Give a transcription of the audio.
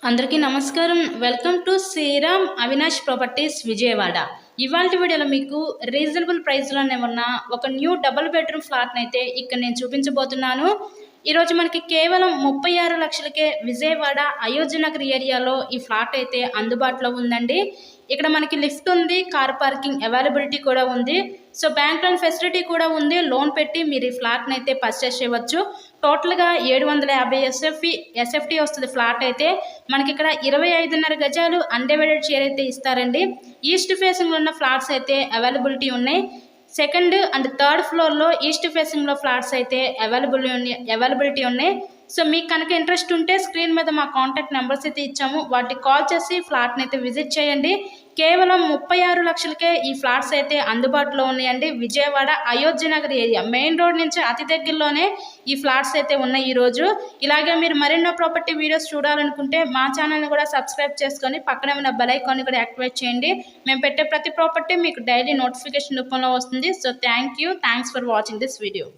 అందరికీ నమస్కారం. Welcome to Sriram Avinash properties Vijayawada. ఇవాల్టి వీడియోలో మీకు రీజనబుల్ ప్రైస్‌లోనే ఉన్న ఒక న్యూ డబుల్ బెడ్‌రూమ్ ఫ్లాట్‌నైతే ఇక్కడ నేను చూపించబోతున్నాను. ఈరోజు మనకి కేవలం 36 లక్షలకే విజయవాడ అయోధ్య నగర్ ఏరియాలో ఈ ఫ్లాట్ అయితే అందుబాటులో ఉందండి. ఇక్కడ మనకి లిఫ్ట్ ఉంది, కార్ పార్కింగ్ అవైలబిలిటీ కూడా ఉంది. సో బ్యాంక్ లోన్ ఫెసిలిటీ కూడా ఉంది. లోన్ పెట్టి మీరు ఈ ఫ్లాట్ని అయితే పర్చేస్ చేయవచ్చు. టోటల్గా 750 ఎస్ఎఫ్టీ వస్తుంది ఫ్లాట్ అయితే. మనకి ఇక్కడ 25.5 గజాలు అన్డివైడెడ్ షేర్ అయితే ఇస్తారండి. ఈస్ట్ ఫేసింగ్లో ఉన్న ఫ్లాట్స్ అయితే అవైలబిలిటీ ఉన్నాయి. సెకండ్ అండ్ థర్డ్ ఫ్లోర్లో ఈస్ట్ ఫేసింగ్లో ఫ్లాట్స్ అయితే అవైలబిలిటీ ఉన్నాయి. సో మీకు కనుక ఇంట్రెస్ట్ ఉంటే స్క్రీన్ మీద మా కాంటాక్ట్ నెంబర్స్ అయితే ఇచ్చాము, వాటికి కాల్ చేసి ఫ్లాట్ని అయితే విజిట్ చేయండి. కేవలం 36 లక్షలకే ఈ ఫ్లాట్స్ అయితే అందుబాటులో ఉన్నాయండి. Vijayawada Ayodhya Nagar area main road నుంచి అతి దగ్గరలోనే ఈ ఫ్లాట్స్ అయితే ఉన్నాయి ఈరోజు. ఇలాగే మీరు మరెన్నో ప్రాపర్టీ వీడియోస్ చూడాలనుకుంటే మా ఛానల్ని కూడా సబ్స్క్రైబ్ చేసుకొని పక్కనే ఉన్న బెల్ ఐకాన్ని కూడా యాక్టివేట్ చేయండి. మేము పెట్టే ప్రతి ప్రాపర్టీ మీకు డైలీ నోటిఫికేషన్ రూపంలో వస్తుంది. So thanks for watching this video.